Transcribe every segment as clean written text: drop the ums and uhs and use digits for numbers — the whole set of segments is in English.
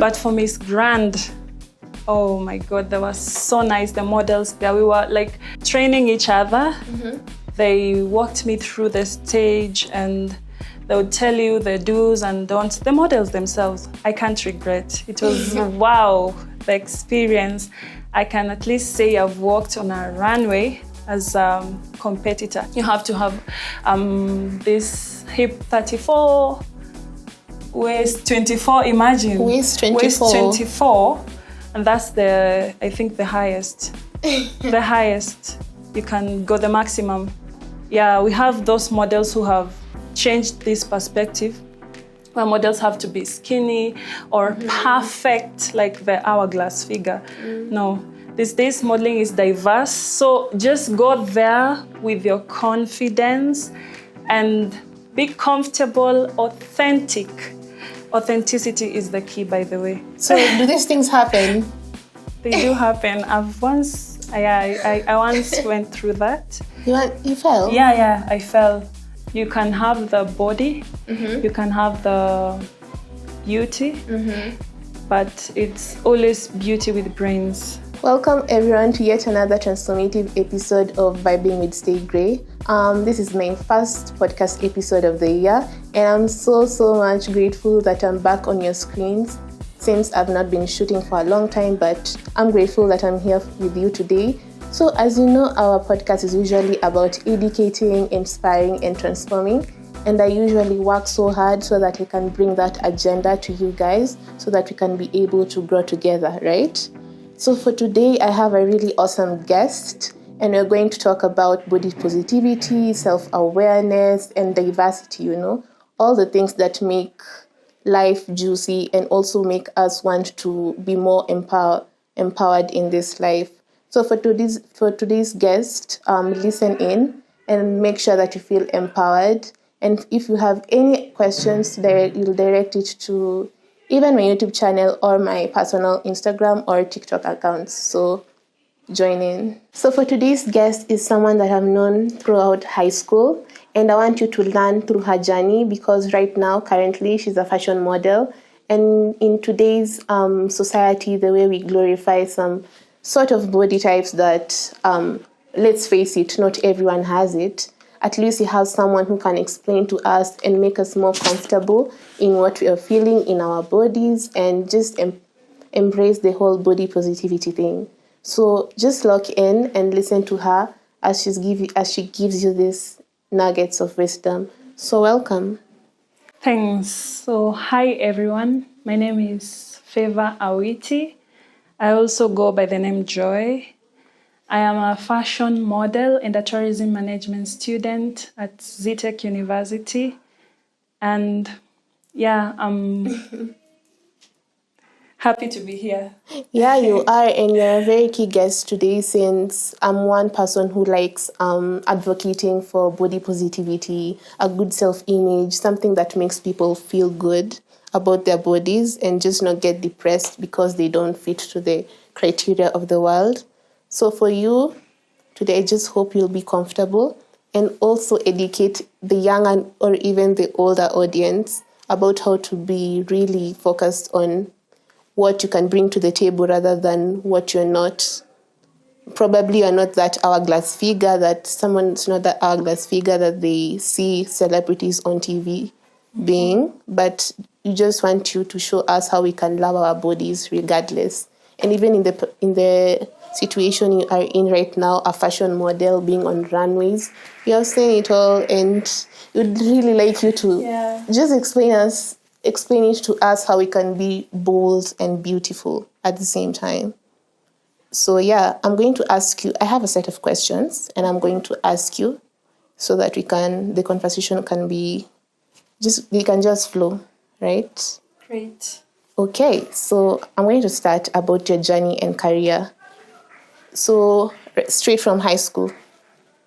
But for Miss Grand, oh my God, they were so nice. The models there, we were like training each other. They walked me through the stage and they would tell you the do's and don'ts. The models themselves, I can't regret. It was wow, the experience. I can at least say I've walked on a runway as a competitor. You have to have this hip 34, waist 24, imagine. Waist 24. Waist 24, and that's I think the highest. The highest. You can go the maximum. Yeah, we have those models who have changed this perspective, where models have to be skinny or perfect, like the hourglass figure. No, these days modeling is diverse. So just go there with your confidence and be comfortable, authentic. Authenticity is the key, by the way. So do these things happen? They do happen. I once went through that. You fell? Yeah, I fell. You can have the body, you can have the beauty, but it's always beauty with brains. Welcome everyone to yet another transformative episode of Vibing with Stay Grayy. This is my first podcast episode of the year, and I'm so much grateful that I'm back on your screens since I've not been shooting for a long time, but I'm grateful that I'm here with you today. So as you know, our podcast is usually about educating, inspiring, and transforming. And I usually work so hard so that I can bring that agenda to you guys so that we can be able to grow together, right? So for today, I have a really awesome guest, and we're going to talk about body positivity, self-awareness, and diversity, all the things that make life juicy and also make us want to be more empowered in this life. So for today's guest, listen in and make sure that you feel empowered. And if you have any questions, you'll direct it to either my YouTube channel or my personal Instagram or TikTok accounts. So join in. So for today's guest is someone that I've known throughout high school. And I want you to learn through her journey because right now, currently, she's a fashion model. And in today's society, the way we glorify some sort of body types that, let's face it, not everyone has it. At least you have someone who can explain to us and make us more comfortable in what we are feeling in our bodies and just embrace the whole body positivity thing. So just lock in and listen to her as she gives you these nuggets of wisdom. So welcome. Thanks. So hi everyone. My name is Favour Awiti. I also go by the name Joy. I am a fashion model and a tourism management student at ZTech University. And yeah, I'm happy to be here. Yeah, you are, and you're a very key guest today since I'm one person who likes advocating for body positivity, a good self-image, something that makes people feel good about their bodies and just not get depressed because they don't fit to the criteria of the world. So for you today, I just hope you'll be comfortable and also educate the young or even the older audience about how to be really focused on what you can bring to the table rather than what you're not. Probably you're not that hourglass figure that someone's not that hourglass figure that they see celebrities on TV being, but we just want you to show us how we can love our bodies regardless. And even in the situation you are in right now, a fashion model being on runways, you have seen it all, and we'd really like you to just explain it to us how we can be bold and beautiful at the same time. So yeah, I'm going to ask you, I have a set of questions, and I'm going to ask you so that the conversation can just flow, right? Great. Okay, so I'm going to start about your journey and career. So straight from high school.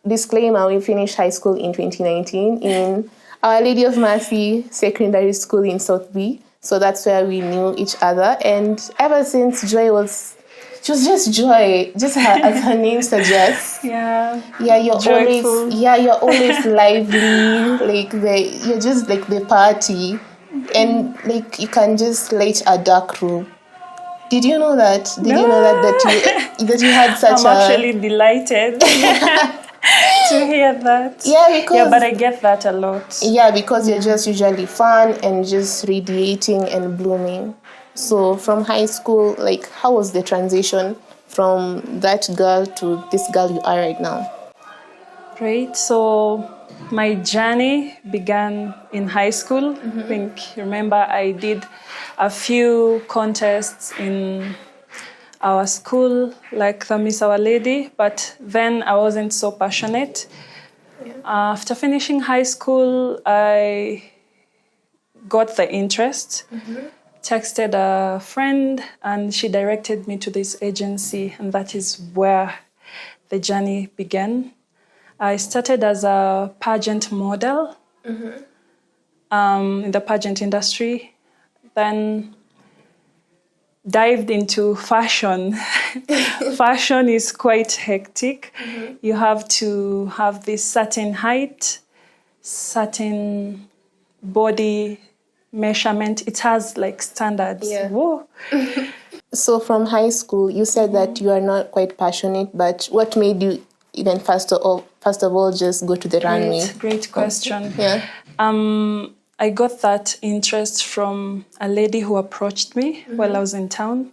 Disclaimer, we finished high school in 2019 in Our Lady of Mercy Secondary School in South B. So that's where we knew each other. And ever since, she was just Joy, just as her name suggests. Yeah. Yeah, you're joyful. always lively. You're just like the party. and like you can just light a dark room. Did you know that? Did you know that you had such I'm actually delighted to hear that. Yeah, but I get that a lot. Yeah, because you're just usually fun and just radiating and blooming. So from high school, like how was the transition from that girl to this girl you are right now? Great. So my journey began in high school. I think, remember, I did a few contests in our school, like the Miss Our Lady, but then I wasn't so passionate. Yeah. After finishing high school, I got the interest, texted a friend, and she directed me to this agency, and that is where the journey began. I started as a pageant model in the pageant industry, then dived into fashion. Fashion is quite hectic. You have to have this certain height, certain body measurement. It has like standards. Yeah. Whoa. So from high school, you said that you are not quite passionate, but what made you even first of all just go to the runway? Great question. Yeah. I got that interest from a lady who approached me while I was in town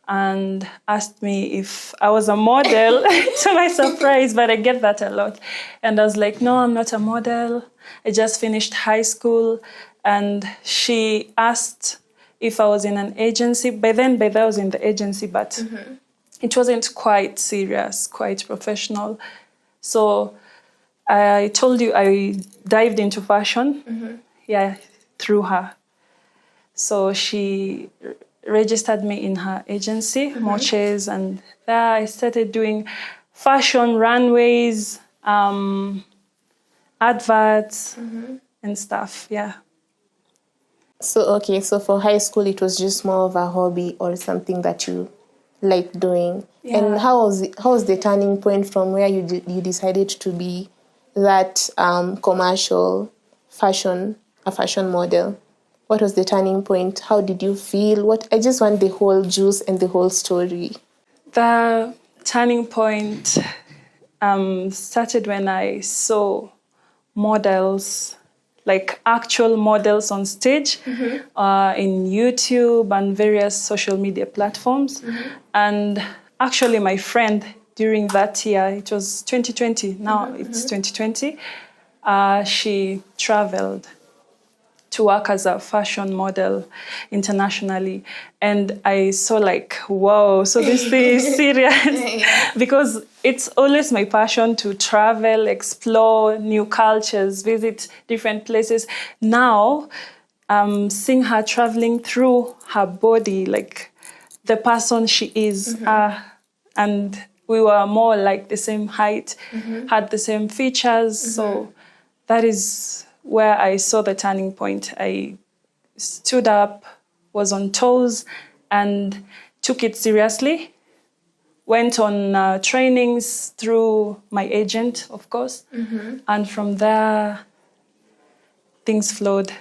and asked me if I was a model, to my surprise, but I get that a lot. And I was like, no, I'm not a model. I just finished high school. And she asked if I was in an agency. By then I was in the agency, but it wasn't quite serious, quite professional. So I told you I dived into fashion. Yeah, through her. So she registered me in her agency, Moches, and there I started doing fashion runways, adverts, and stuff, yeah. So for high school, it was just more of a hobby or something that you liked doing. Yeah. And how was the turning point from where you decided to be that commercial a fashion model? What was the turning point? How did you feel? I just want the whole juice and the whole story. The turning point started when I saw models, like actual models on stage in YouTube and various social media platforms. And actually my friend during that year, it was 2020, now it's 2020, she traveled to work as a fashion model internationally. And I saw like, whoa, so this thing is serious. Because it's always my passion to travel, explore new cultures, visit different places. Now, seeing her traveling through her body, like the person she is, and we were more like the same height, had the same features. So that is where I saw the turning point. I stood up, was on toes, and took it seriously. Went on trainings through my agent, of course. And from there, things flowed.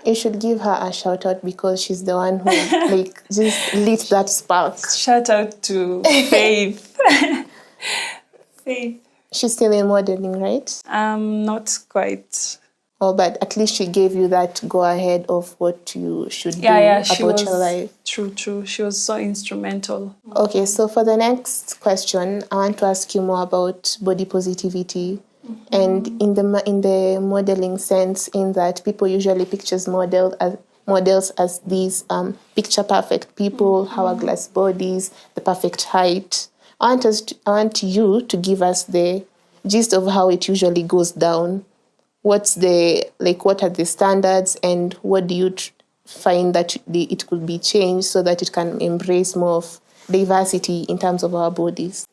You should give her a shout out because she's the one who like just lit that spark. Shout out to Faith. Faith. She's still in modeling, right? Not quite. Oh, but at least she gave you that go ahead of what you should do about your life. True. She was so instrumental. Okay, so for the next question, I want to ask you more about body positivity. And in the modeling sense, in that people usually pictures models as these picture perfect people, hourglass bodies, the perfect height. I want you to give us the gist of how it usually goes down. What are the standards, and what do you find that it could be changed so that it can embrace more of diversity in terms of our bodies?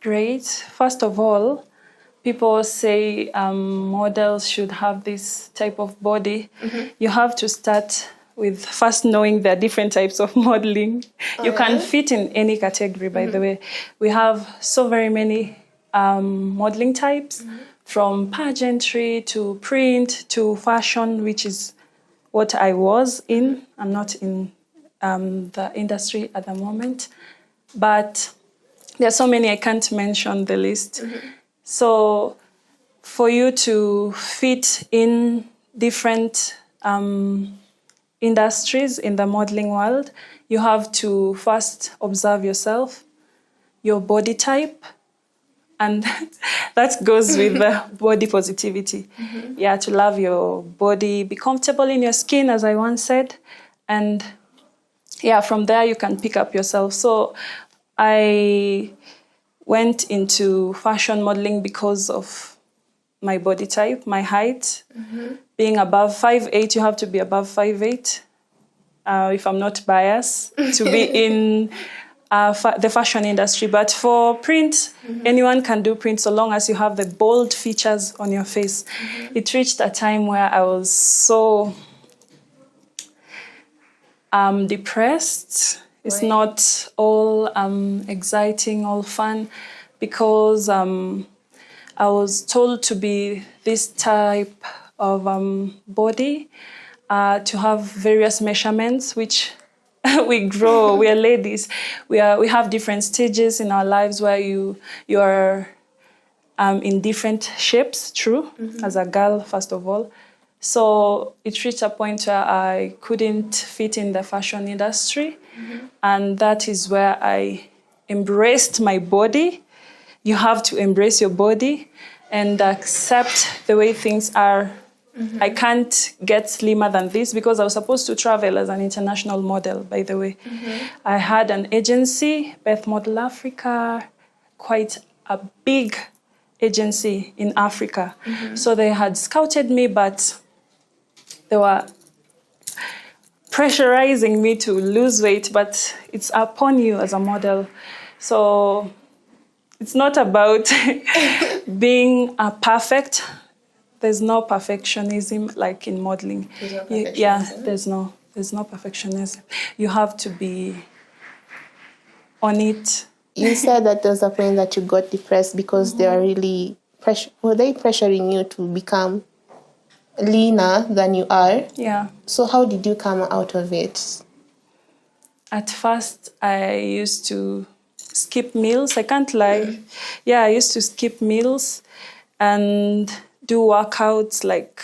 Great. First of all, people say models should have this type of body. You have to start with first knowing there are different types of modeling. You can fit in any category, by the way. We have so very many modeling types, from pageantry to print to fashion, which is what I was in. I'm not in the industry at the moment, but there are so many I can't mention the list. So for you to fit in different industries in the modeling world, you have to first observe yourself, your body type, and that goes with the body positivity. Yeah, to love your body, be comfortable in your skin, as I once said, and yeah, from there you can pick up yourself. So I went into fashion modeling because of my body type, my height. Being above 5'8", you have to be above 5'8", if I'm not biased, to be in the fashion industry. But for print, anyone can do print so long as you have the bold features on your face. It reached a time where I was so depressed. It's not all exciting, all fun, because I was told to be this type of body, to have various measurements, which we grow, we are ladies. We have different stages in our lives where you are in different shapes, true, as a girl, first of all. So it reached a point where I couldn't fit in the fashion industry. And that is where I embraced my body. You have to embrace your body and accept the way things are. I can't get slimmer than this because I was supposed to travel as an international model, by the way. I had an agency, Beth Model Africa, quite a big agency in Africa. So they had scouted me, but they were pressurizing me to lose weight, but it's upon you as a model. So it's not about being perfect. There's no perfectionism like in modeling. There's no perfectionism? Yeah, there's no perfectionism. You have to be on it. You said that there was a point that you got depressed because they were really were they pressuring you to become leaner than you are? Yeah. So how did you come out of it? At first, I used to skip meals. I can't lie. Yeah, I used to skip meals and do workouts, like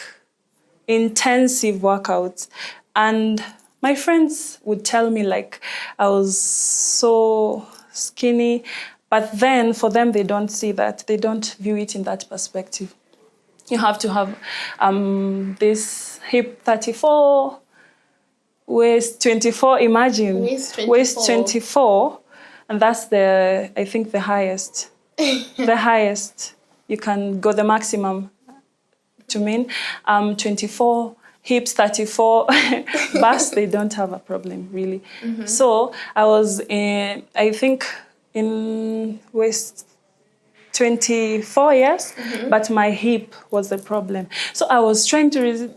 intensive workouts. And my friends would tell me like I was so skinny. But then for them, they don't see that. They don't view it in that perspective. You have to have this hip 34, waist 24, imagine. Waist 24. And that's I think the highest. The highest. You can go the maximum to mean. 24, hips 34, bust, they don't have a problem, really. So I was I think in waist 24 years, but my hip was the problem. So I was trying to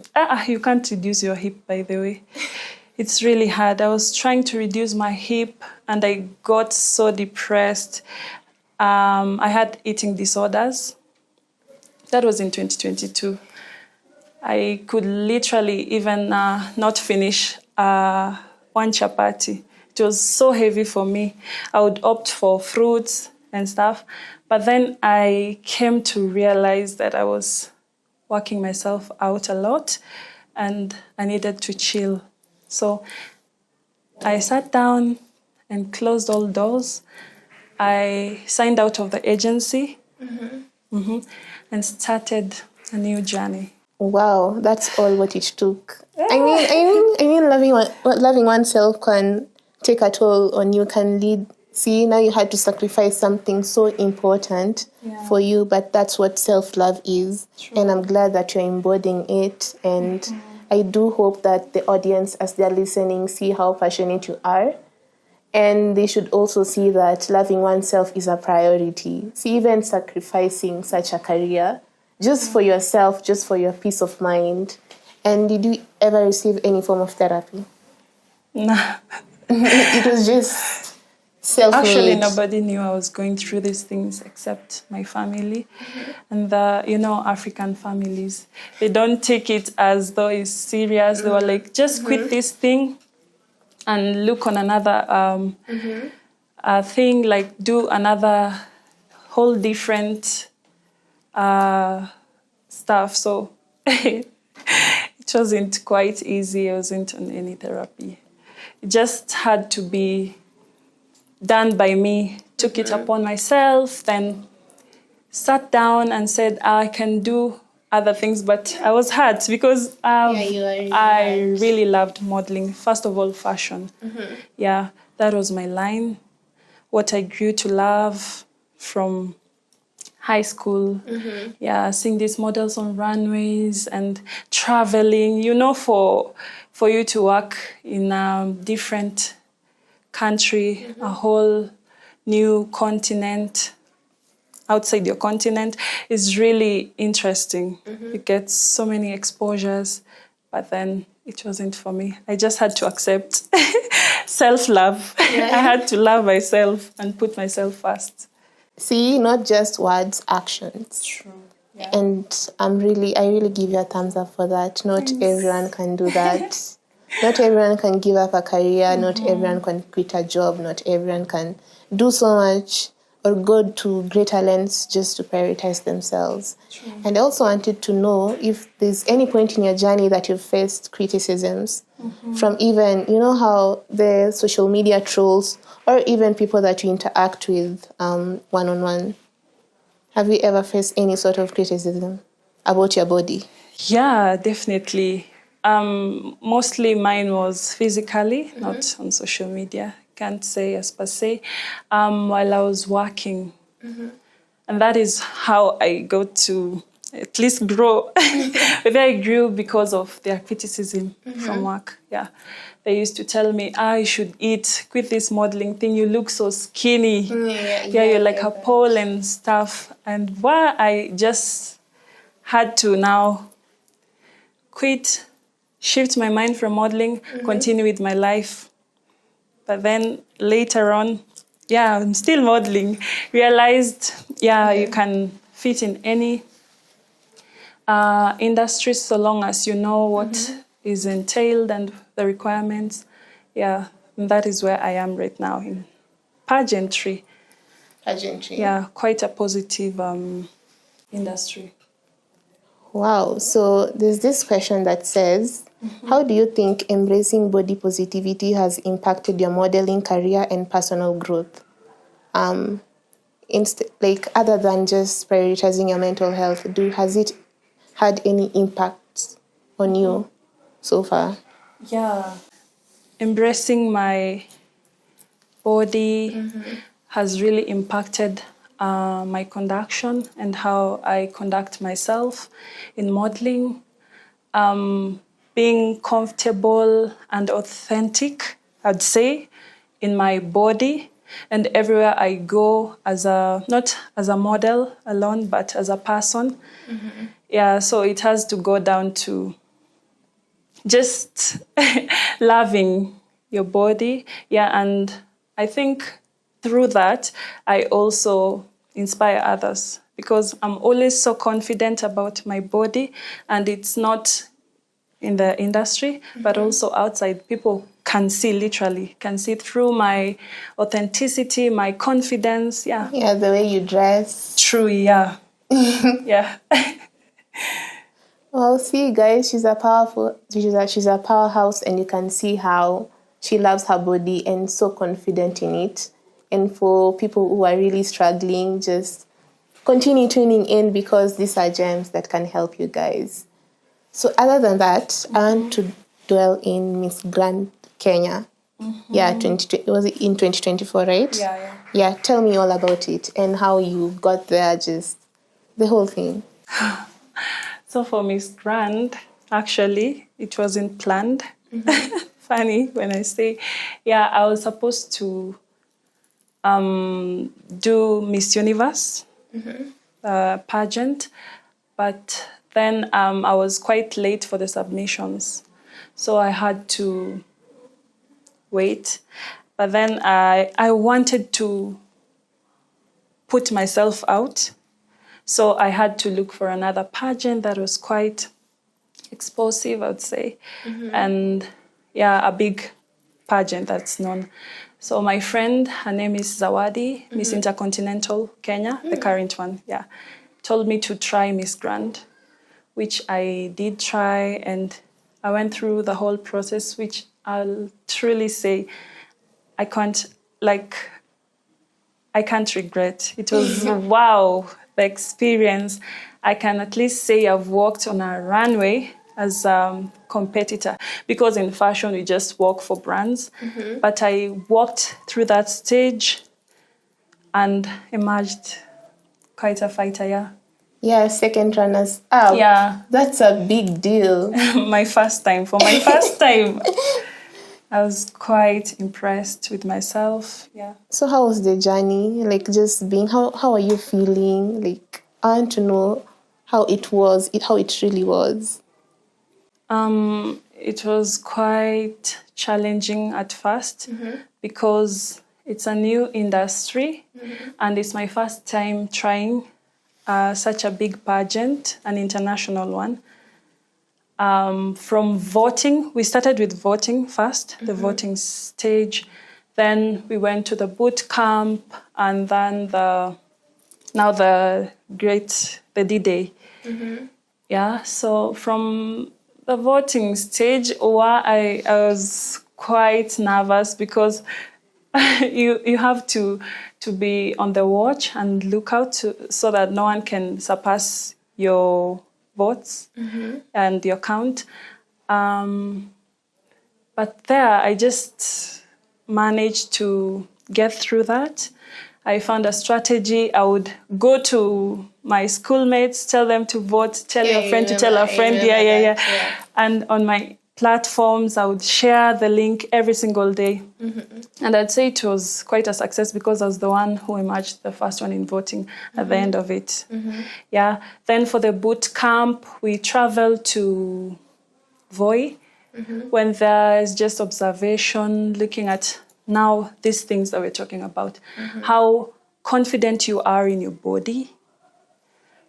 you can't reduce your hip, by the way. It's really hard. I was trying to reduce my hip and I got so depressed. I had eating disorders. That was in 2022. I could literally even not finish one chapati. It was so heavy for me. I would opt for fruits and stuff. But then I came to realize that I was working myself out a lot and I needed to chill. So I sat down and closed all doors. I signed out of the agency and started a new journey. Wow, that's all what it took. I mean, loving oneself can take a toll on you, can lead. See, now you had to sacrifice something so important for you, but that's what self-love is. True. And I'm glad that you're embodying it. And I do hope that the audience, as they're listening, see how passionate you are. And they should also see that loving oneself is a priority. See, even sacrificing such a career, just for yourself, just for your peace of mind. And did you ever receive any form of therapy? No. It was just Self-made. Actually, nobody knew I was going through these things except my family. And African families, they don't take it as though it's serious. They were like, just quit this thing and look on another thing, like do another whole different stuff. So it wasn't quite easy. I wasn't on any therapy. It just had to be done by me. Took it upon myself, then sat down and said, I can do other things, but I was hurt because I really loved modeling. First of all, fashion. Yeah, that was my line. What I grew to love from high school. Yeah, seeing these models on runways and traveling. For you to work in a different country, a whole new continent, outside your continent, is really interesting. You get so many exposures, but then it wasn't for me. I just had to accept self-love. Yeah. I had to love myself and put myself first. See, not just words, actions. True. Yeah. And I really give you a thumbs up for that. Not everyone can do that. Not everyone can give up a career. Not everyone can quit a job. Not everyone can do so much or go to greater lengths just to prioritize themselves. True. And I also wanted to know if there's any point in your journey that you've faced criticisms from even, how the social media trolls or even people that you interact with one-on-one. Have you ever faced any sort of criticism about your body? Yeah, definitely. Mostly mine was physically, not on social media. Can't say as per se. While I was working. And that is how I got to at least grow. Maybe I grew because of their criticism from work. Yeah. They used to tell me, you should eat, quit this modeling thing, you look so skinny. You're like a pole and stuff. And why I just had to now quit, shift my mind from modeling, continue with my life. But then later on, I'm still modeling. Realized, you can fit in any industry so long as you know what is entailed and the requirements. Yeah, and that is where I am right now in pageantry. Pageantry. Yeah, quite a positive industry. Wow. So there's this question that says, how do you think embracing body positivity has impacted your modeling career and personal growth? Other than just prioritizing your mental health, has it had any impact on you so far? Yeah. Embracing my body has really impacted my conduction and how I conduct myself in modeling. Being comfortable and authentic, I'd say, in my body and everywhere I go not as a model alone, but as a person. Yeah, so it has to go down to just loving your body. Yeah, and I think through that, I also inspire others because I'm always so confident about my body, and it's not in the industry, but also outside. People can see through my authenticity, my confidence. Yeah. Yeah, the way you dress. True, yeah. Yeah. Well, see, guys, she's a powerhouse, and you can see how she loves her body and so confident in it. And for people who are really struggling, just continue tuning in because these are gems that can help you guys. So other than that, I want to dwell in Miss Grand Kenya. Yeah, was it in 2024, right? Yeah. Yeah, tell me all about it and how you got there, just the whole thing. So for Miss Grand, actually, it wasn't planned. Funny when I say, I was supposed to do Miss Universe pageant, but then I was quite late for the submissions. So I had to wait. But then I wanted to put myself out. So I had to look for another pageant that was quite explosive, I would say. And yeah, a big pageant that's known. So my friend, her name is Zawadi, Miss Intercontinental Kenya, the current one, yeah, told me to try Miss Grand, which I did try, and I went through the whole process, which I'll truly say I can't regret. It was wow, the experience. I can at least say I've walked on a runway as a competitor, because in fashion we just walk for brands. But I walked through that stage and emerged quite a fighter, yeah. Yeah, second runners up. Yeah. That's a big deal. My first time. For my first time, I was quite impressed with myself. Yeah. So how was the journey? Like, just being, how are you feeling? Like, I want to know how it was, how it really was. It was quite challenging at first because it's a new industry and it's my first time trying such a big pageant, an international one. From voting, we started with voting first, the voting stage. Then we went to the boot camp, and then the D-Day. Yeah, so from the voting stage, I was quite nervous because you have to be on the watch and look out so that no one can surpass your votes and your count. But there, I just managed to get through that. I found a strategy. I would go to my schoolmates, tell them to vote, tell your friend to tell a friend. Yeah. And on my platforms, I would share the link every single day. And I'd say it was quite a success because I was the one who emerged the first one in voting at the end of it. Yeah. Then for the boot camp, we traveled to Voi when there's just observation, looking at now these things that we're talking about, how confident you are in your body,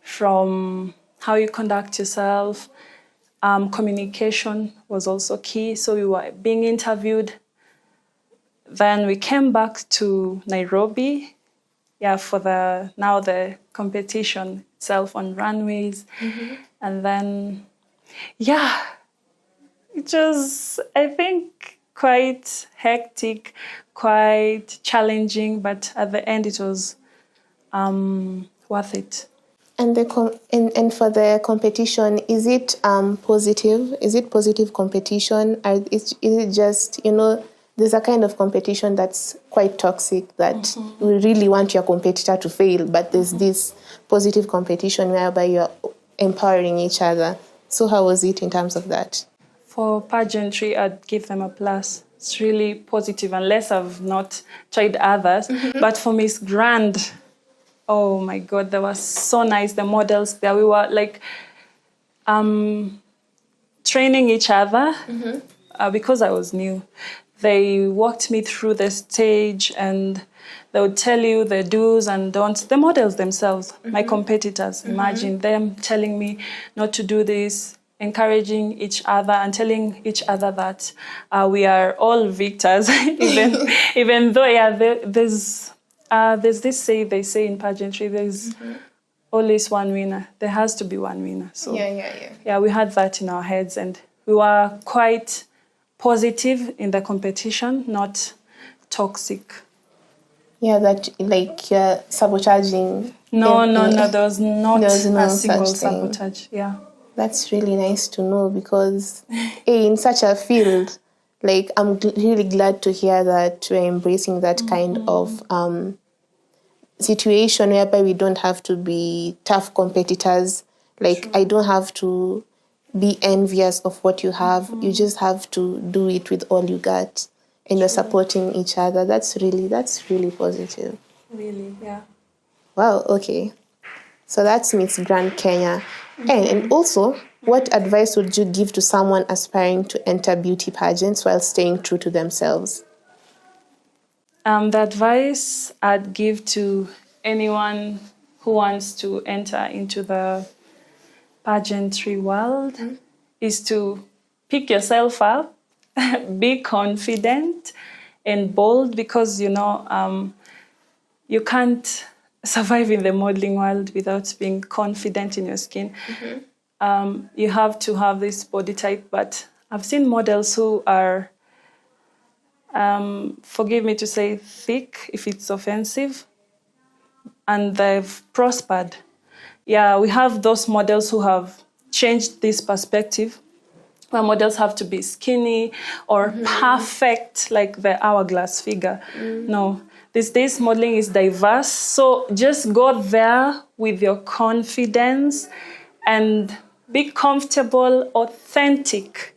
from how you conduct yourself. Communication was also key. So we were being interviewed. Then we came back to Nairobi, for the competition itself on runways. And then, it was, I think, quite hectic, quite challenging, but at the end it was worth it. And and for the competition, is it positive? Is it positive competition? Or is it just, there's a kind of competition that's quite toxic that you really want your competitor to fail, but there's this positive competition whereby you're empowering each other. So how was it in terms of that? For pageantry, I'd give them a plus. It's really positive, unless I've not tried others. But for Miss Grand, oh my God, they were so nice. The models there, we were like training each other because I was new. They walked me through the stage and they would tell you the do's and don'ts. The models themselves, my competitors, imagine them telling me not to do this, encouraging each other and telling each other that we are all victors, even though there's this they say in pageantry, there's always one winner. There has to be one winner. So we had that in our heads, and we were quite positive in the competition, not toxic. Yeah, that like you're sabotaging. No, there was not a single sabotage. Yeah. That's really nice to know because in such a field, like I'm really glad to hear that we're embracing that kind of situation whereby we don't have to be tough competitors. Like I don't have to be envious of what you have. You just have to do it with all you got, and you're supporting each other. That's really positive. Really, yeah. Wow. Okay. So that's Miss Grand Kenya. And also, what advice would you give to someone aspiring to enter beauty pageants while staying true to themselves? The advice I'd give to anyone who wants to enter into the pageantry world is to pick yourself up, be confident and bold, because you can't survive in the modeling world without being confident in your skin. You have to have this body type, but I've seen models who are, forgive me to say, thick if it's offensive, and they've prospered. Yeah, we have those models who have changed this perspective, where models have to be skinny or perfect, like the hourglass figure. No, these days modeling is diverse. So just go there with your confidence and be comfortable, authentic.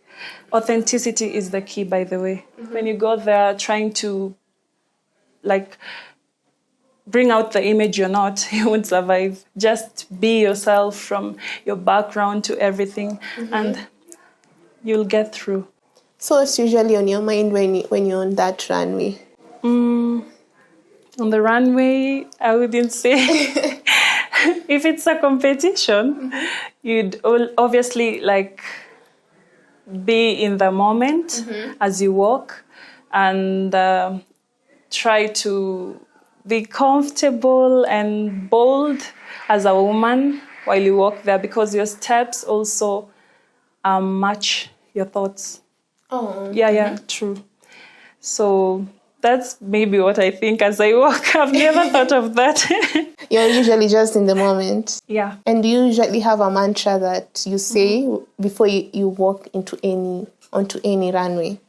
Authenticity is the key, by the way. When you go there trying to bring out the image you're not, you won't survive. Just be yourself, from your background to everything, and you'll get through. So what's usually on your mind when you're on that runway? On the runway, I wouldn't say. If it's a competition, you'd obviously be in the moment as you walk, and try to be comfortable and bold as a woman while you walk there, because your steps also match your thoughts. Oh. Yeah, true. So that's maybe what I think as I walk. I've never thought of that. You're usually just in the moment. Yeah. And do you usually have a mantra that you say before you walk onto any runway?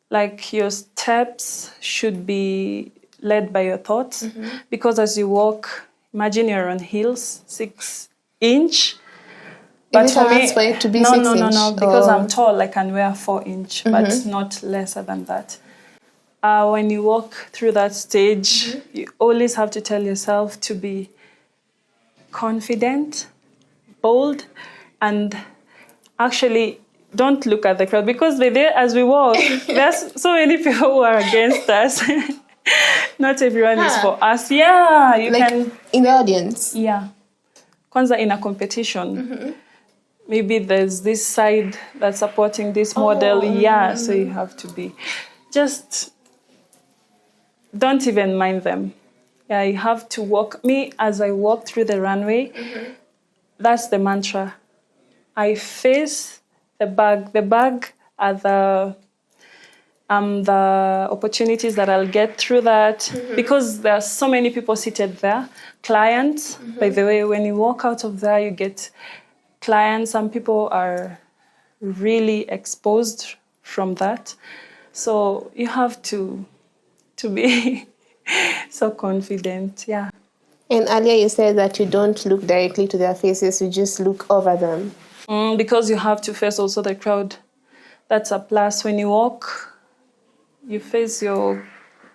Like, your steps should be led by your thoughts, because as you walk, imagine you're on heels, 6-inch. But for me, for it to be 6 inch? No, because I'm tall, I can wear 4-inch, but not lesser than that. When you walk through that stage, you always have to tell yourself to be confident, bold, and actually don't look at the crowd, because as we walk, there's so many people who are against us. Not everyone is for us. Yeah, you can. In the audience? Yeah. Kwanza in a competition, maybe there's this side that's supporting this model. Yeah, so you have to be. Just don't even mind them. Yeah, you have to walk. Me, as I walk through the runway, that's the mantra. I face the bag. The bag are the opportunities that I'll get through that, because there are so many people seated there. Clients, by the way, when you walk out of there, you get clients. Some people are really exposed from that. So you have to be so confident, yeah. And earlier you said that you don't look directly to their faces, you just look over them. Because you have to face also the crowd. That's a plus. When you walk, you face your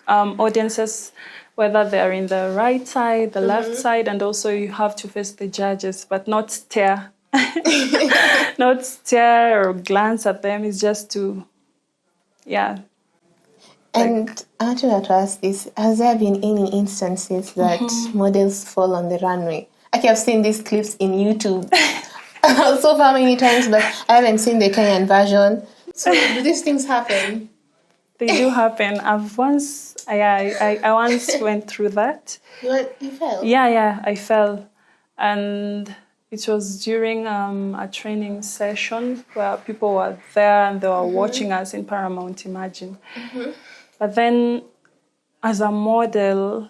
audiences, whether they're in the right side, the left side, and also you have to face the judges, but not stare. Not stare or glance at them. It's just to, yeah. And I want you to ask this. Has there been any instances that models fall on the runway? Okay, I've seen these clips in YouTube so far many times, but I haven't seen the Kenyan version. So do these things happen? They do happen. I once went through that. You fell? Yeah, I fell. And it was during a training session where people were there and they were watching us in Paramount, imagine. But then as a model,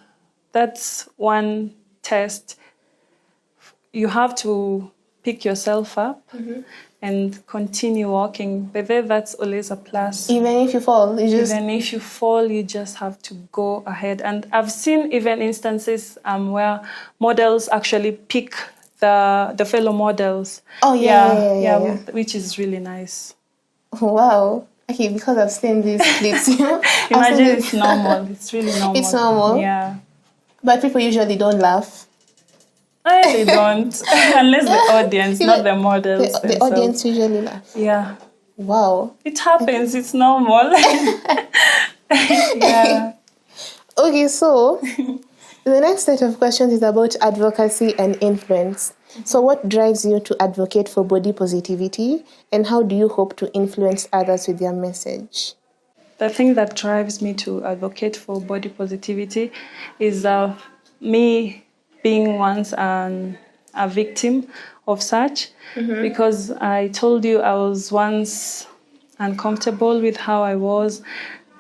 that's one test. You have to pick yourself up and continue walking. But then that's always a plus. Even if you fall, Even if you fall, you just have to go ahead. And I've seen even instances where models actually pick the fellow models. Oh, yeah. Which is really nice. Wow. Okay, because I've seen these clips. Imagine it's normal. It's really normal. It's normal? Yeah. But people usually don't laugh. They don't. Unless the audience, not the models. The audience usually laugh. Yeah. Wow. It happens. It's normal. Yeah. Okay, so the next set of questions is about advocacy and influence. So what drives you to advocate for body positivity, and how do you hope to influence others with your message? The thing that drives me to advocate for body positivity is me being once a victim of such, because I told you I was once uncomfortable with how I was,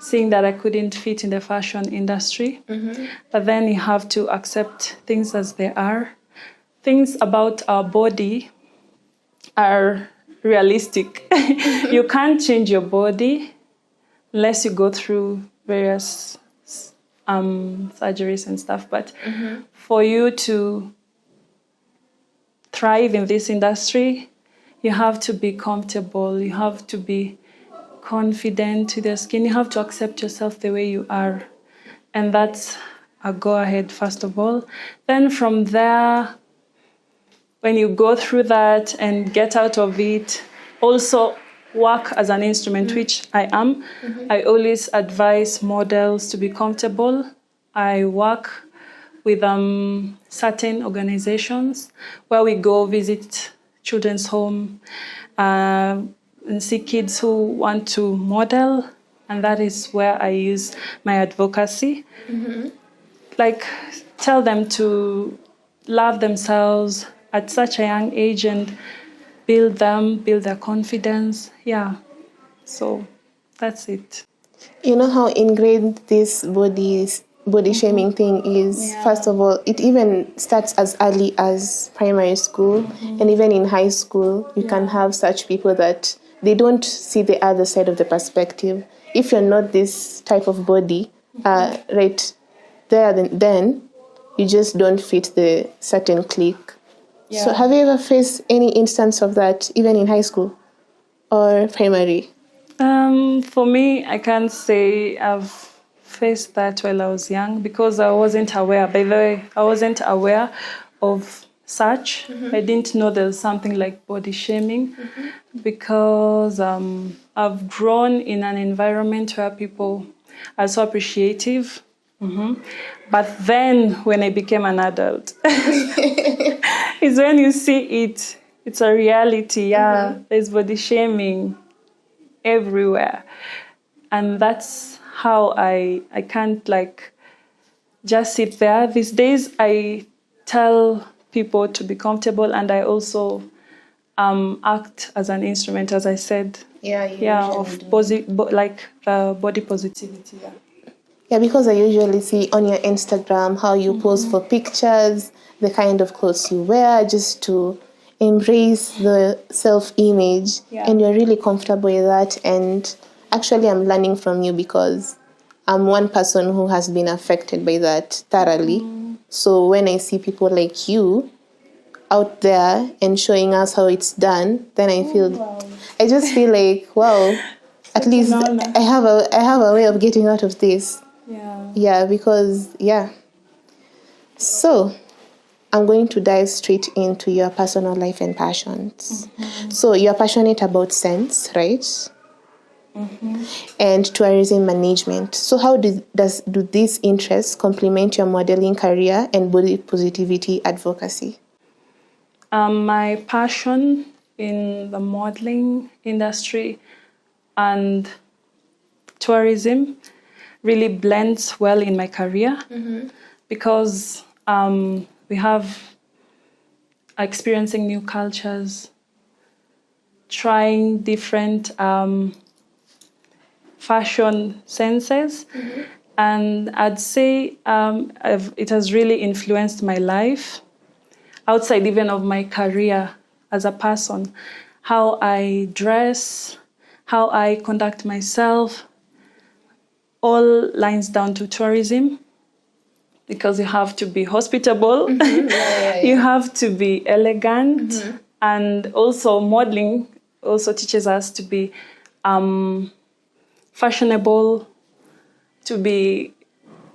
seeing that I couldn't fit in the fashion industry. But then you have to accept things as they are. Things about our body are realistic. You can't change your body unless you go through various surgeries and stuff. But for you to thrive in this industry, you have to be comfortable. You have to be confident with your skin. You have to accept yourself the way you are. And that's a go-ahead, first of all. Then from there, when you go through that and get out of it, also work as an instrument, which I am. I always advise models to be comfortable. I work with certain organizations where we go visit children's home and see kids who want to model, and that is where I use my advocacy. Like, tell them to love themselves at such a young age and build their confidence. Yeah, so that's it. You know how ingrained this body shaming thing is? Yeah. First of all, it even starts as early as primary school, and even in high school, you can have such people that they don't see the other side of the perspective. If you're not this type of body, right there, then you just don't fit the certain clique. Yeah. So have you ever faced any instance of that, even in high school or primary? For me, I can't say I've faced that while I was young because I wasn't aware. By the way, I wasn't aware of such. I didn't know there was something like body shaming because I've grown in an environment where people are so appreciative. But then when I became an adult, is when you see it. It's a reality. Yeah, there's body shaming everywhere, and that's how I can't like just sit there. These days I tell people to be comfortable, and I also act as an instrument, as I said. Of like the body positivity. Yeah, because I usually see on your Instagram how you pose for pictures, the kind of clothes you wear, just to embrace the self-image, and you're really comfortable with that. And actually, I'm learning from you because I'm one person who has been affected by that thoroughly. So when I see people like you out there and showing us how it's done, then I just feel like, wow, at least I have a way of getting out of this. So I'm going to dive straight into your personal life and passions. So you're passionate about scents, right? And tourism management. So how do these interests complement your modeling career and body positivity advocacy? My passion in the modeling industry and tourism really blends well in my career because we have experiencing new cultures, trying different fashion senses, and I'd say it has really influenced my life outside even of my career as a person, how I dress, how I conduct myself, all lines down to tourism, because you have to be hospitable, you have to be elegant, and also modeling also teaches us to be fashionable, to be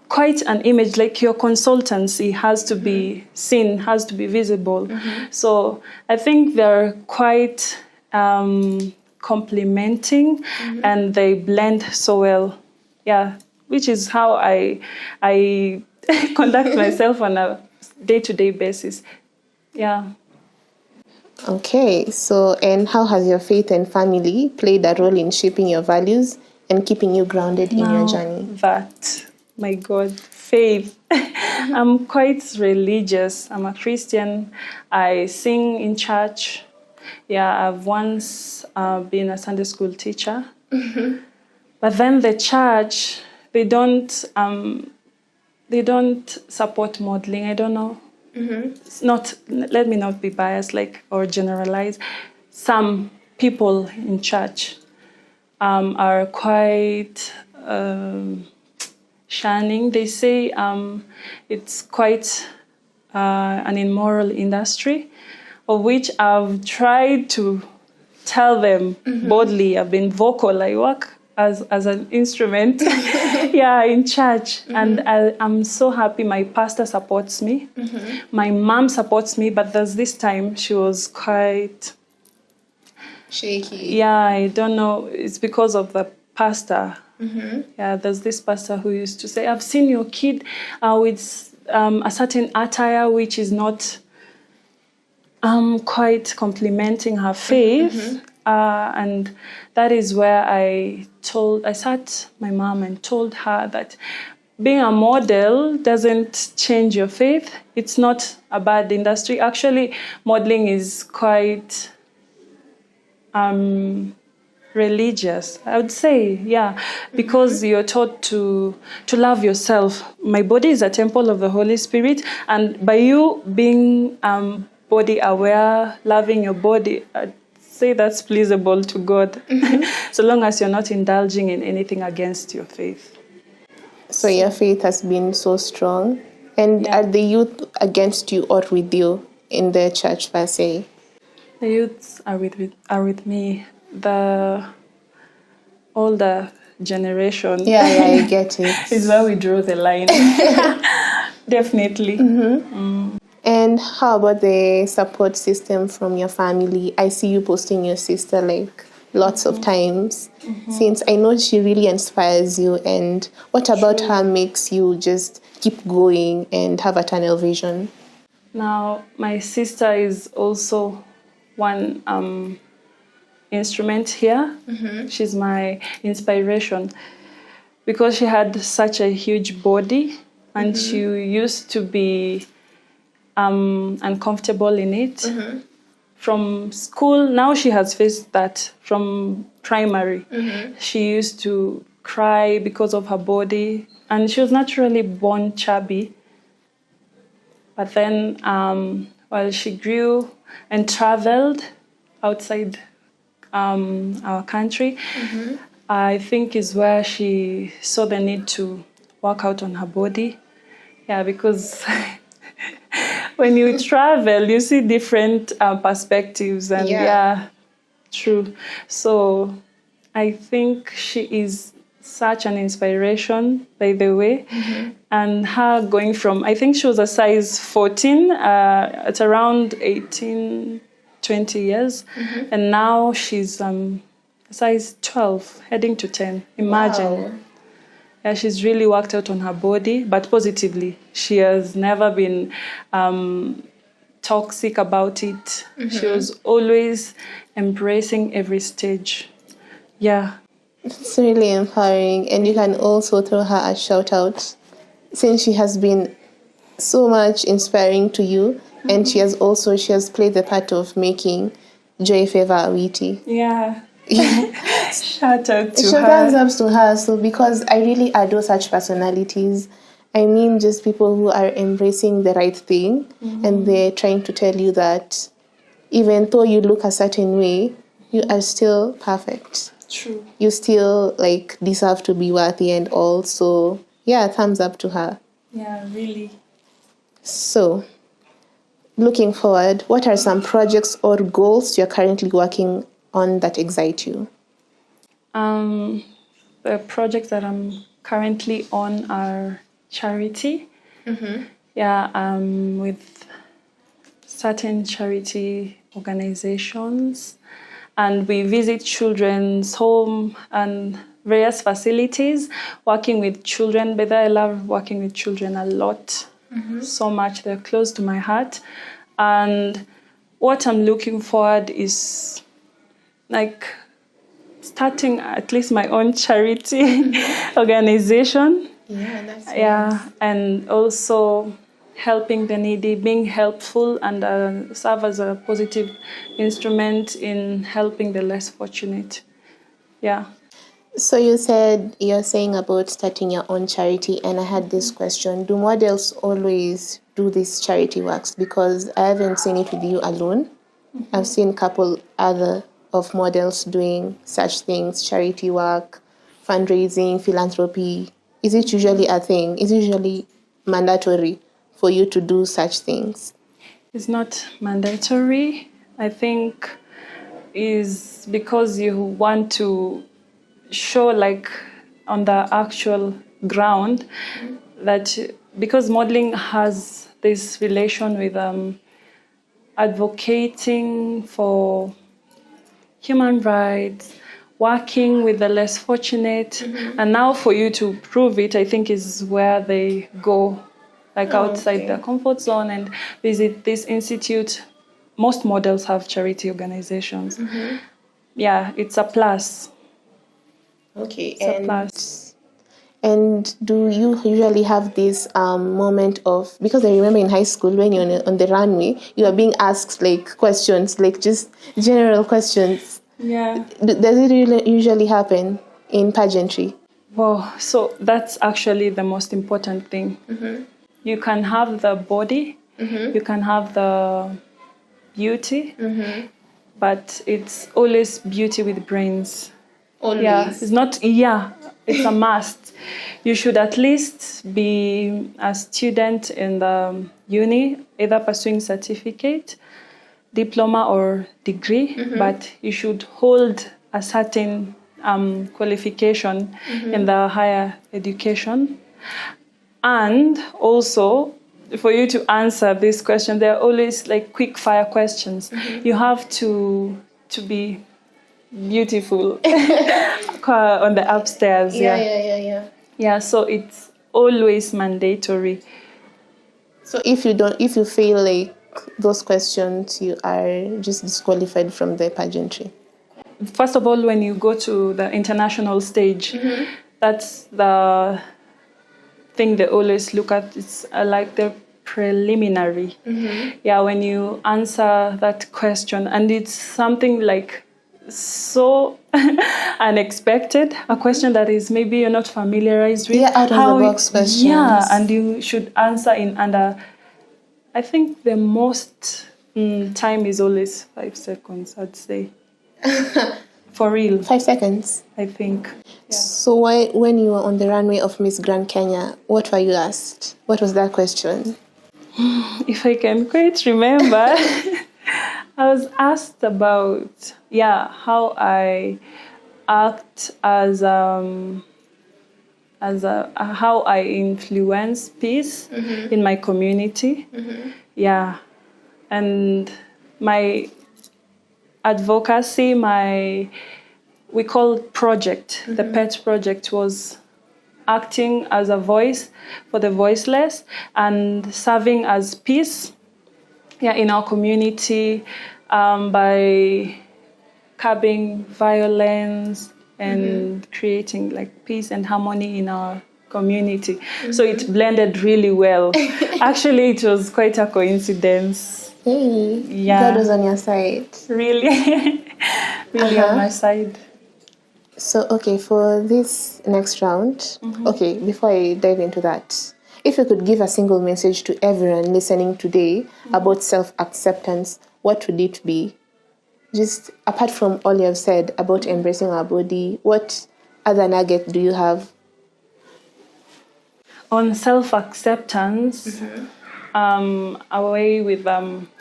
quite an image, like your consultancy has to be seen, has to be visible. So I think they're quite complementing and they blend so well. Yeah, which is how I conduct myself on a day-to-day basis. Yeah. Okay, so and how has your faith and family played a role in shaping your values and keeping you grounded in your journey? That, my God, faith. I'm quite religious. I'm a Christian. I sing in church. Yeah, I've once been a Sunday school teacher. But then the church, they don't support modeling. I don't know. It's not, let me not be biased or generalize. Some people in church are quite shunning. They say it's quite an immoral industry, of which I've tried to tell them boldly. I've been vocal. I work as an instrument in church. And I'm so happy my pastor supports me. My mom supports me, but there's this time she was quite shaky. Yeah, I don't know. It's because of the pastor. Yeah, there's this pastor who used to say, I've seen your kid with a certain attire which is not quite complimenting her faith. And that is where I sat my mom and told her that being a model doesn't change your faith. It's not a bad industry. Actually, modeling is quite religious, I would say, because you're taught to love yourself. My body is a temple of the Holy Spirit, and by you being body aware, loving your body, I'd say that's pleasable to God, so long as you're not indulging in anything against your faith. So your faith has been so strong. And are the youth against you or with you in the church per se? The youths are with me. The older generation. Yeah, I get it. Is where we draw the line. Definitely. And how about the support system from your family? I see you posting your sister lots of times, since I know she really inspires you. And what about her makes you just keep going and have a tunnel vision? Now, my sister is also one instrument here. She's my inspiration because she had such a huge body and she used to be uncomfortable in it. From school, now she has faced that from primary. She used to cry because of her body, and she was naturally born chubby. But then while she grew and traveled outside our country, I think is where she saw the need to work out on her body. Yeah, because when you travel, you see different perspectives, and true. So I think she is such an inspiration, by the way. And her going from, I think she was a size 14 at around 18, 20 years. And now she's a size 12, heading to 10. Imagine. Wow. Yeah, she's really worked out on her body, but positively. She has never been toxic about it. She was always embracing every stage. Yeah. It's really empowering. And you can also throw her a shout out, since she has been so much inspiring to you. And she has played the part of making Joy Favour Awiti. Yeah. Shout out to her. Shout out to her. So because I really adore such personalities. I mean, just people who are embracing the right thing and they're trying to tell you that even though you look a certain way, you are still perfect. True. You still deserve to be worthy and all. So yeah, thumbs up to her. Yeah, really. So, looking forward, what are some projects or goals you're currently working on that excite you? The projects that I'm currently on are charity. Yeah, with certain charity organizations. and we visit children's home and various facilities, working with children. But I love working with children a lot, so much. They're close to my heart. And what I'm looking forward is like starting at least my own charity organization. Yeah, that's nice. And also helping the needy, being helpful, and serve as a positive instrument in helping the less fortunate. Yeah. So you said you're saying about starting your own charity, and I had this question: do models always do these charity works? Because I haven't seen it with you alone. I've seen a couple other of models doing such things: charity work, fundraising, philanthropy. Is it usually a thing? Is it usually mandatory for you to do such things? It's not mandatory. I think is because you want to show, like, on the actual ground, that because modeling has this relation with advocating for human rights, working with the less fortunate, and now for you to prove it, I think is where they go, like outside their comfort zone and visit this institute. Most models have charity organizations. Yeah, it's a plus. Okay, It's a plus. And do you usually have this moment of, because I remember in high school when you're on the runway, you are being asked like questions, like just general questions. Yeah. Does it really usually happen in pageantry? Well, so that's actually the most important thing. You can have the body, you can have the beauty, but it's always beauty with brains. Always. Yeah, it's not, it's a must. You should at least be a student in the uni, either pursuing certificate, diploma or degree, but you should hold a certain qualification in the higher education. And also, for you to answer this question, there are always like quick fire questions. You have to be beautiful on the upstairs. Yeah, so it's always mandatory. So if you fail like those questions, you are just disqualified from the pageantry. First of all, when you go to the international stage, that's the thing they always look at. It's like the preliminary. Yeah, when you answer that question, and it's something like so unexpected, a question that is maybe you're not familiarized with. Yeah, out of the box questions. Yeah, and you should answer in under, I think the most time is always 5 seconds, I'd say. For real. 5 seconds? I think. Yeah. So when you were on the runway of Miss Grand Kenya, what were you asked? What was that question? If I can quite remember, I was asked about, how I act as how I influence peace in my community. Yeah, and my advocacy, we call project, the PET project, was acting as a voice for the voiceless and serving as peace in our community by curbing violence and creating like peace and harmony in our community. So it blended really well. Actually, it was quite a coincidence. Hey, yeah. God was on your side. Really, really on my side. So, okay, for this next round, okay, before I dive into that, if you could give a single message to everyone listening today about self-acceptance, what would it be? Just apart from all you have said about embracing our body, what other nugget do you have? On self-acceptance, away with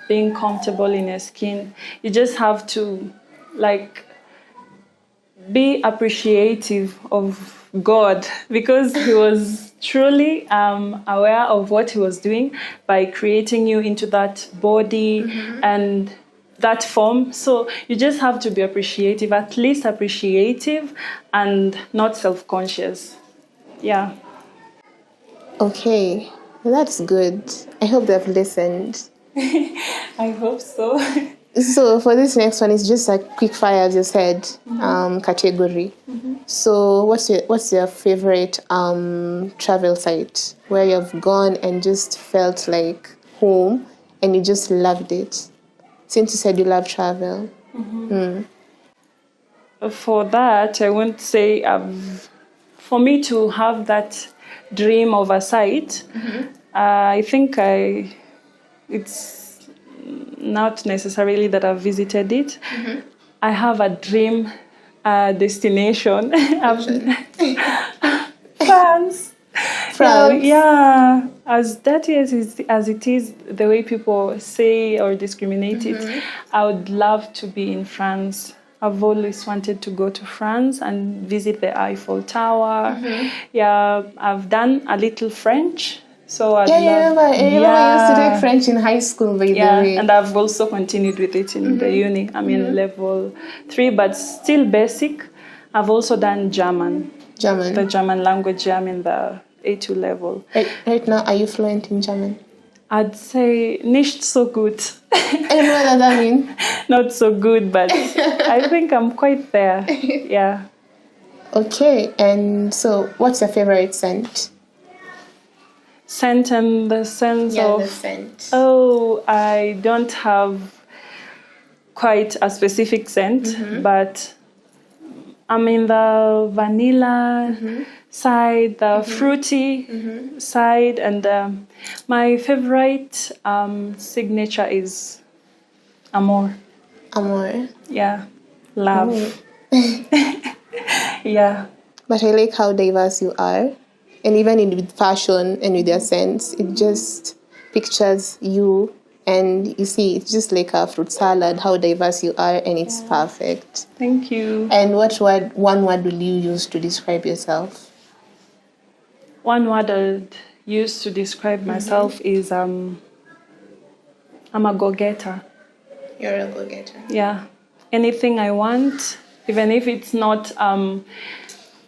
being comfortable in your skin, you just have to be appreciative of God, because He was truly aware of what He was doing by creating you into that body and that form. So you just have to be appreciative, at least appreciative, and not self-conscious. Yeah. Okay, well, that's good. I hope they've listened. I hope so. So for this next one, it's just a quick fire, as you said, category. So what's your favorite travel site where you've gone and just felt like home and you just loved it? Since you said you love travel. For that, I won't say for me to have that dream of a site, I think it's not necessarily that I've visited it. I have a dream destination. France. France. Yeah, as dirty as it is, the way people say or discriminate it, I would love to be in France. I've always wanted to go to France and visit the Eiffel Tower. Yeah, I've done a little French. So I remember I used to take French in high school, by the way. And I've also continued with it in the uni. I'm in level 3, but still basic. I've also done German. The German language. I'm in the A2 level. Right now, are you fluent in German? I'd say nicht so gut. And what does that mean? Not so good, but I think I'm quite there. Yeah. Okay, and so what's your favorite scent? Scent in the sense of... the scent. Oh, I don't have quite a specific scent, but I'm in the vanilla side, the fruity side, and my favorite signature is Amor. Amor. Yeah, love. Yeah. But I like how diverse you are. And even with fashion and with your scents, it just pictures you. And you see, it's just like a fruit salad, how diverse you are, and it's perfect. Thank you. And one word will you use to describe yourself? One word I'd use to describe myself is I'm a go-getter. You're a go-getter. Yeah. Anything I want, even if it's not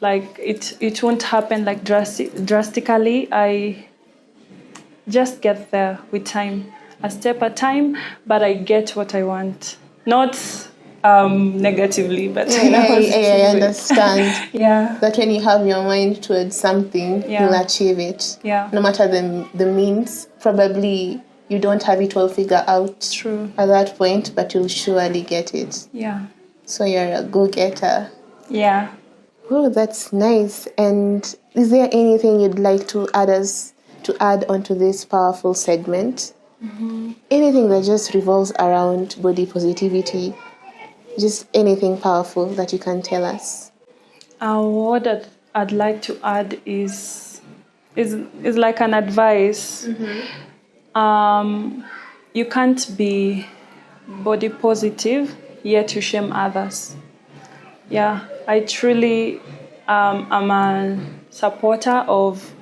like it won't happen like drastically, I just get there with time. A step at a time, but I get what I want. Not negatively, but I understand. Yeah. That when you have your mind towards something, you'll achieve it. Yeah. No matter the means, probably you don't have it all figured out at that point, but you'll surely get it. Yeah. So you're a go-getter. Yeah. Oh, that's nice. And is there anything you'd like to add onto this powerful segment? Anything that just revolves around body positivity, just anything powerful that you can tell us. What I'd like to add is like an advice. You can't be body positive yet you shame others. Yeah, I truly am a supporter of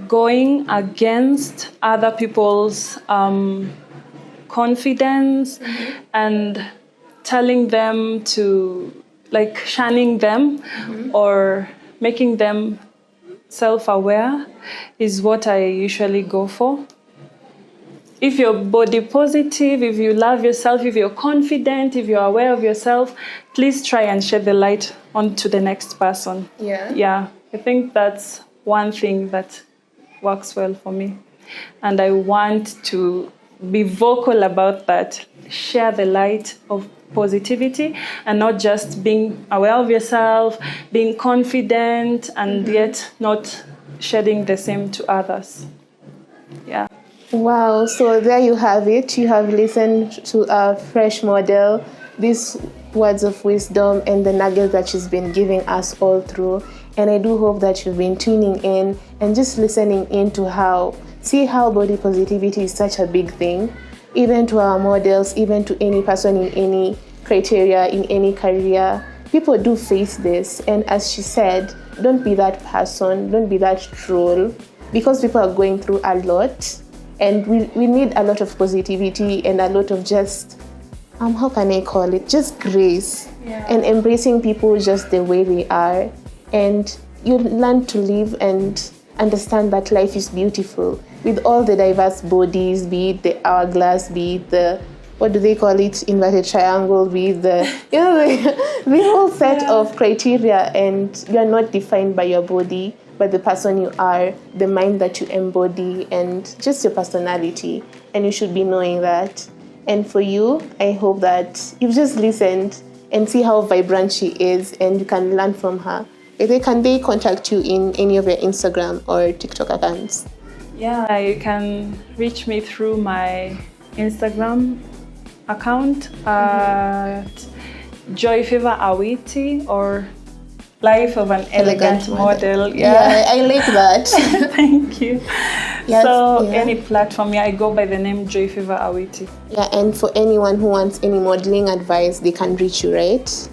going against other people's confidence and telling them to, like, shunning them or making them self-aware is what I usually go for. If you're body positive, if you love yourself, if you're confident, if you're aware of yourself, please try and shed the light onto the next person. Yeah, I think that's one thing that works well for me. And I want to be vocal about that. Share the light of positivity and not just being aware of yourself, being confident, and yet not shedding the same to others. Yeah. Wow, so there you have it. You have listened to a fresh model, these words of wisdom and the nuggets that she's been giving us all through. And I do hope that you've been tuning in and just listening in to see how body positivity is such a big thing, even to our models, even to any person in any criteria, in any career. People do face this. And as she said, don't be that person, don't be that troll, because people are going through a lot. And we need a lot of positivity and a lot of just how can I call it? Just grace. Yeah. And embracing people just the way they are. And you learn to live and understand that life is beautiful with all the diverse bodies, be it the hourglass, be it the, what do they call it, inverted triangle, be it the, the whole set of criteria. And you're not defined by your body, but the person you are, the mind that you embody, and just your personality. And you should be knowing that. And for you, I hope that you've just listened and see how vibrant she is, and you can learn from her. Can they contact you in any of your Instagram or TikTok accounts? Yeah, you can reach me through my Instagram account at Favour Awiti, or Life of an Elegant Model. Yeah, I like that. Thank you. Yes, so any platform, I go by the name Favour Awiti. Yeah, and for anyone who wants any modeling advice, they can reach you, right?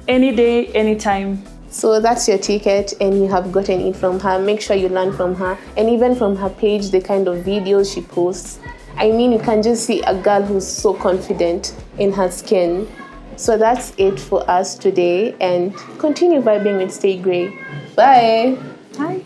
Any day, anytime. So that's your ticket, and you have gotten it from her. Make sure you learn from her, and even from her page, the kind of videos she posts. I mean, you can just see a girl who's so confident in her skin. So that's it for us today, and continue vibing with Stay Grayy. Bye. Bye.